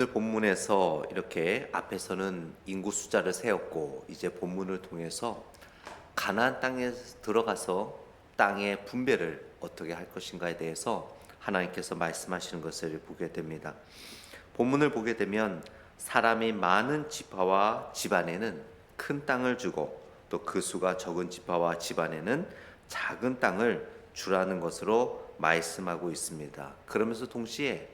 오늘 본문에서 이렇게 앞에서는 인구 숫자를 세웠고 이제 본문을 통해서 가나안 땅에 들어가서 땅의 분배를 어떻게 할 것인가에 대해서 하나님께서 말씀하시는 것을 보게 됩니다. 본문을 보게 되면 사람이 많은 지파와 집안에는 큰 땅을 주고 또 그 수가 적은 지파와 집안에는 작은 땅을 주라는 것으로 말씀하고 있습니다. 그러면서 동시에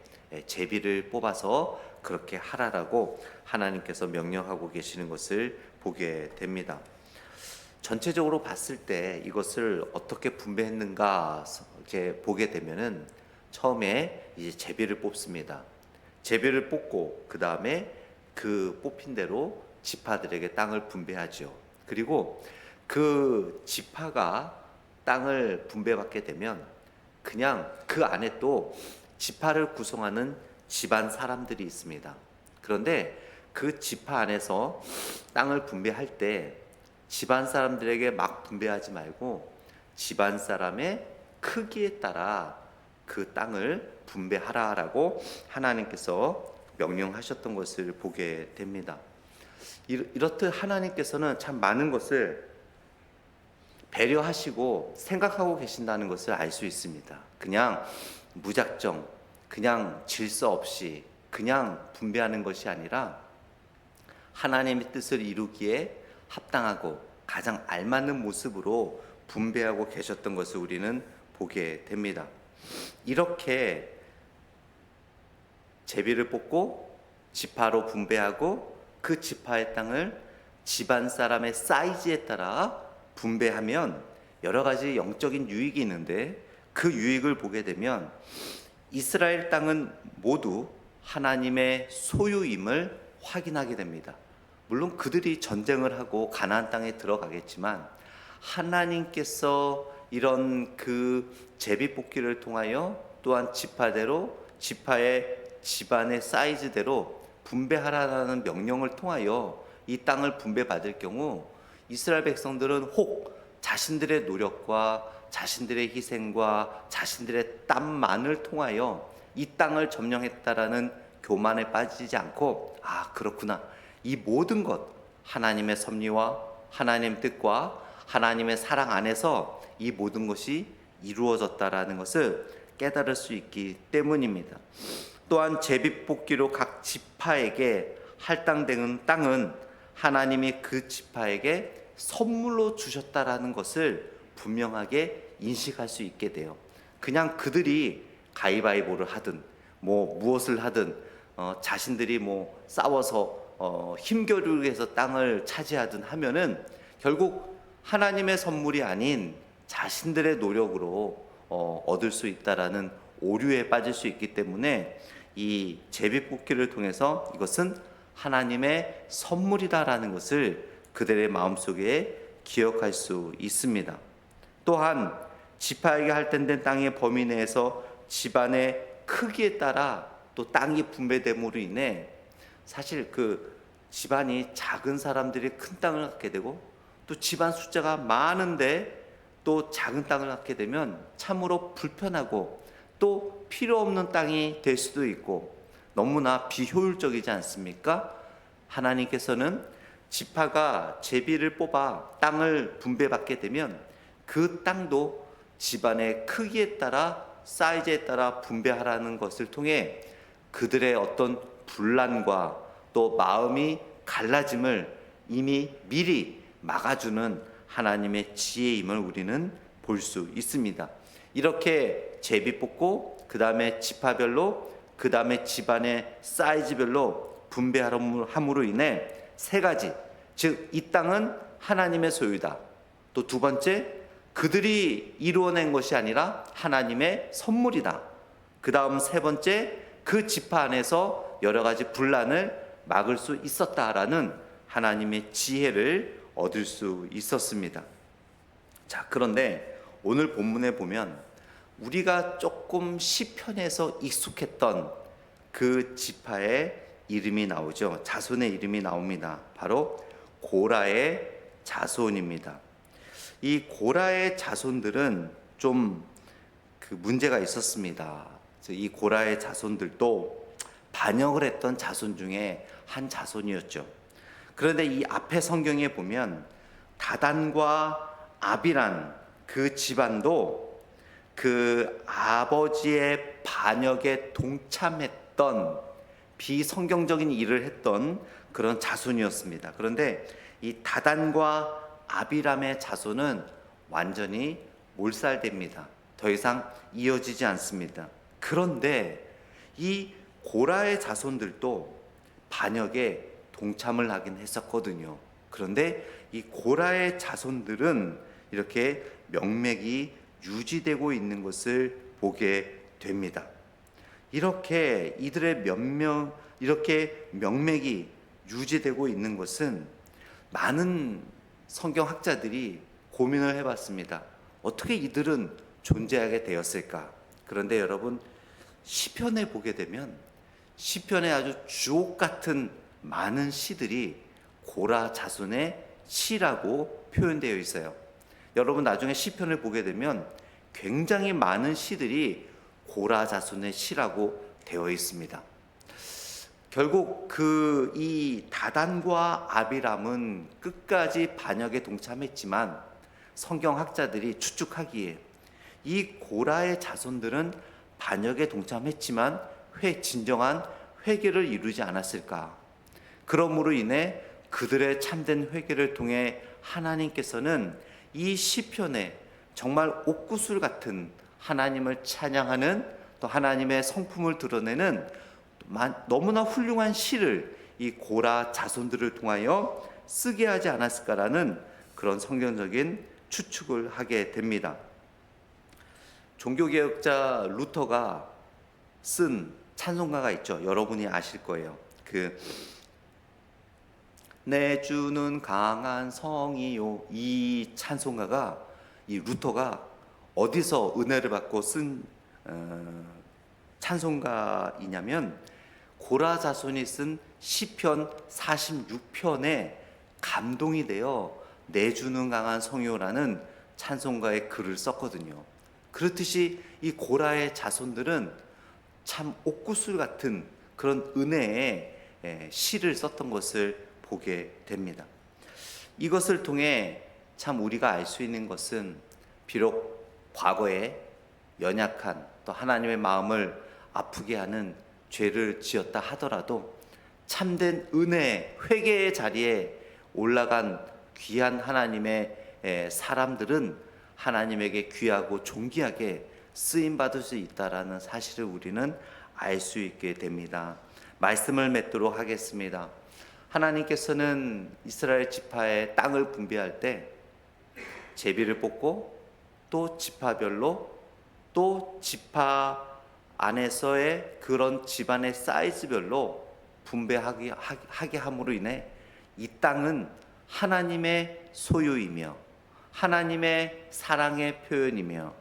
제비를 뽑아서 그렇게 하라라고 하나님께서 명령하고 계시는 것을 보게 됩니다. 전체적으로 봤을 때 이것을 어떻게 분배했는가 이렇게 보게 되면은 처음에 이제 제비를 뽑습니다. 제비를 뽑고 그 다음에 그 뽑힌 대로 지파들에게 땅을 분배하죠. 그리고 그 지파가 땅을 분배받게 되면 그냥 그 안에 또 지파를 구성하는 집안 사람들이 있습니다. 그런데 그 지파 안에서 땅을 분배할 때 집안 사람들에게 막 분배하지 말고 집안 사람의 크기에 따라 그 땅을 분배하라라고 하나님께서 명령하셨던 것을 보게 됩니다. 이렇듯 하나님께서는 참 많은 것을 배려하시고 생각하고 계신다는 것을 알 수 있습니다. 그냥 무작정, 그냥 질서 없이 그냥 분배하는 것이 아니라 하나님의 뜻을 이루기에 합당하고 가장 알맞는 모습으로 분배하고 계셨던 것을 우리는 보게 됩니다. 이렇게 제비를 뽑고 지파로 분배하고 그 지파의 땅을 집안 사람의 사이즈에 따라 분배하면 여러 가지 영적인 유익이 있는데 그 유익을 보게 되면 이스라엘 땅은 모두 하나님의 소유임을 확인하게 됩니다. 물론 그들이 전쟁을 하고 가나안 땅에 들어가겠지만 하나님께서 이런 그 제비 뽑기를 통하여 또한 지파대로 지파의 집안의 사이즈대로 분배하라는 명령을 통하여 이 땅을 분배받을 경우 이스라엘 백성들은 혹 자신들의 노력과 자신들의 희생과 자신들의 땀만을 통하여 이 땅을 점령했다라는 교만에 빠지지 않고 그렇구나, 이 모든 것 하나님의 섭리와 하나님의 뜻과 하나님의 사랑 안에서 이 모든 것이 이루어졌다라는 것을 깨달을 수 있기 때문입니다. 또한 제비뽑기로 각 지파에게 할당되는 땅은 하나님이 그 지파에게 선물로 주셨다라는 것을 분명하게 인식할 수 있게 돼요. 그냥 그들이 가위바위보를 하든 무엇을 하든 자신들이 싸워서 힘겨루기해서 땅을 차지하든 하면은 결국 하나님의 선물이 아닌 자신들의 노력으로 얻을 수 있다라는 오류에 빠질 수 있기 때문에 이 제비뽑기를 통해서 이것은 하나님의 선물이다라는 것을 그들의 마음속에 기억할 수 있습니다. 또한 지파에게 할당된 땅의 범위 내에서 집안의 크기에 따라 또 땅이 분배됨으로 인해 사실 그 집안이 작은 사람들이 큰 땅을 갖게 되고 또 집안 숫자가 많은데 또 작은 땅을 갖게 되면 참으로 불편하고 또 필요 없는 땅이 될 수도 있고 너무나 비효율적이지 않습니까? 하나님께서는 지파가 제비를 뽑아 땅을 분배받게 되면 그 땅도 집안의 크기에 따라 사이즈에 따라 분배하라는 것을 통해 그들의 어떤 분란과 또 마음이 갈라짐을 이미 미리 막아주는 하나님의 지혜임을 우리는 볼 수 있습니다. 이렇게 제비 뽑고 그 다음에 지파별로 그 다음에 집안의 사이즈별로 분배함으로 인해 세 가지, 즉 이 땅은 하나님의 소유다. 또 두 번째, 그들이 이루어낸 것이 아니라 하나님의 선물이다. 그 다음 세 번째, 그 지파 안에서 여러 가지 분란을 막을 수 있었다라는 하나님의 지혜를 얻을 수 있었습니다. 자, 그런데 오늘 본문에 보면 우리가 조금 시편에서 익숙했던 그 지파의 이름이 나오죠. 자손의 이름이 나옵니다. 바로 고라의 자손입니다. 이 고라의 자손들은 좀 그 문제가 있었습니다. 이 고라의 자손들도 반역을 했던 자손 중에 한 자손이었죠. 그런데 이 앞에 성경에 보면 다단과 아비란 그 집안도 그 아버지의 반역에 동참했던 비성경적인 일을 했던 그런 자손이었습니다. 그런데 이 다단과 아비람의 자손은 완전히 몰살됩니다. 더 이상 이어지지 않습니다. 그런데 이 고라의 자손들도 반역에 동참을 하긴 했었거든요. 그런데 이 고라의 자손들은 이렇게 명맥이 유지되고 있는 것을 보게 됩니다. 이렇게 이들의 이렇게 명맥이 유지되고 있는 것은 많은 성경학자들이 고민을 해봤습니다. 어떻게 이들은 존재하게 되었을까? 그런데 여러분, 시편에 보게 되면 시편에 아주 주옥 같은 많은 시들이 고라 자손의 시라고 표현되어 있어요. 여러분 나중에 시편을 보게 되면 굉장히 많은 시들이 고라 자손의 시라고 되어 있습니다. 결국 이 다단과 아비람은 끝까지 반역에 동참했지만 성경학자들이 추측하기에 이 고라의 자손들은 반역에 동참했지만 진정한 회개를 이루지 않았을까? 그러므로 인해 그들의 참된 회개를 통해 하나님께서는 이 시편에 정말 옥구슬 같은 하나님을 찬양하는 또 하나님의 성품을 드러내는 너무나 훌륭한 시를 이 고라 자손들을 통하여 쓰게 하지 않았을까라는 그런 성경적인 추측을 하게 됩니다. 종교개혁자 루터가 쓴 찬송가가 있죠. 여러분이 아실 거예요. 내 주는 강한 성이요. 이 찬송가가 이 루터가 어디서 은혜를 받고 쓴 찬송가이냐면 고라 자손이 쓴 시편 46편에 감동이 되어 내 주는 강한 성이요라는 찬송가의 글을 썼거든요. 그렇듯이 이 고라의 자손들은 참 옥구슬 같은 그런 은혜의 시를 썼던 것을 보게 됩니다. 이것을 통해 참 우리가 알 수 있는 것은 비록 과거에 연약한 또 하나님의 마음을 아프게 하는 죄를 지었다 하더라도 참된 은혜, 회개의 자리에 올라간 귀한 하나님의 사람들은 하나님에게 귀하고 존귀하게 쓰임받을 수 있다라는 사실을 우리는 알 수 있게 됩니다. 말씀을 맺도록 하겠습니다. 하나님께서는 이스라엘 지파의 땅을 분배할 때 제비를 뽑고 또 지파별로 또 지파 안에서의 그런 집안의 사이즈별로 분배하게 함으로 인해 이 땅은 하나님의 소유이며 하나님의 사랑의 표현이며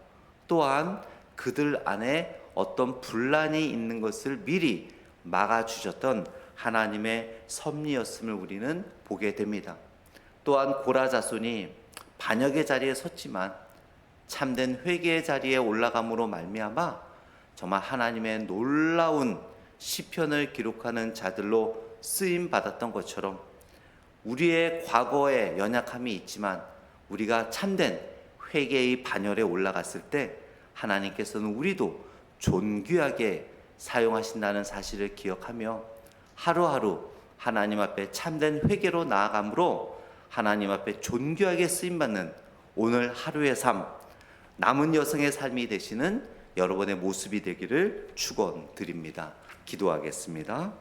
또한 그들 안에 어떤 분란이 있는 것을 미리 막아주셨던 하나님의 섭리였음을 우리는 보게 됩니다. 또한 고라 자손이 반역의 자리에 섰지만 참된 회개의 자리에 올라감으로 말미암아 정말 하나님의 놀라운 시편을 기록하는 자들로 쓰임 받았던 것처럼 우리의 과거에 연약함이 있지만 우리가 참된 회개의 반열에 올라갔을 때 하나님께서는 우리도 존귀하게 사용하신다는 사실을 기억하며 하루하루 하나님 앞에 참된 회개로 나아감으로 하나님 앞에 존귀하게 쓰임받는 오늘 하루의 삶, 남은 여성의 삶이 되시는 여러분의 모습이 되기를 축원드립니다. 기도하겠습니다.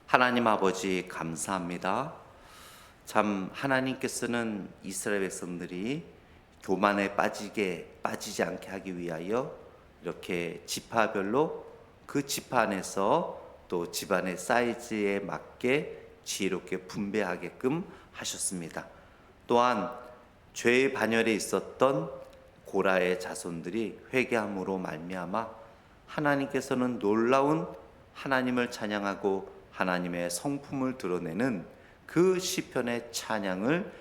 하나님 아버지 감사합니다. 참 하나님께서는 이스라엘 백성들이 교만에 빠지지 않게 하기 위하여 이렇게 지파별로 그 지파 안에서 또 집안의 사이즈에 맞게 지혜롭게 분배하게끔 하셨습니다. 또한 죄의 반열에 있었던 고라의 자손들이 회개함으로 말미암아 하나님께서는 놀라운 하나님을 찬양하고 하나님의 성품을 드러내는 그 시편의 찬양을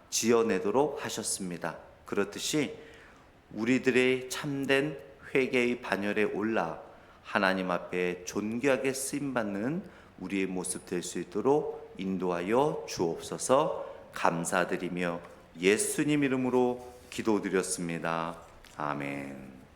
지어내도록 하셨습니다. 그렇듯이 우리들의 참된 회개의 반열에 올라 하나님 앞에 존귀하게 쓰임받는 우리의 모습 될 수 있도록 인도하여 주옵소서. 감사드리며 예수님 이름으로 기도드렸습니다. 아멘.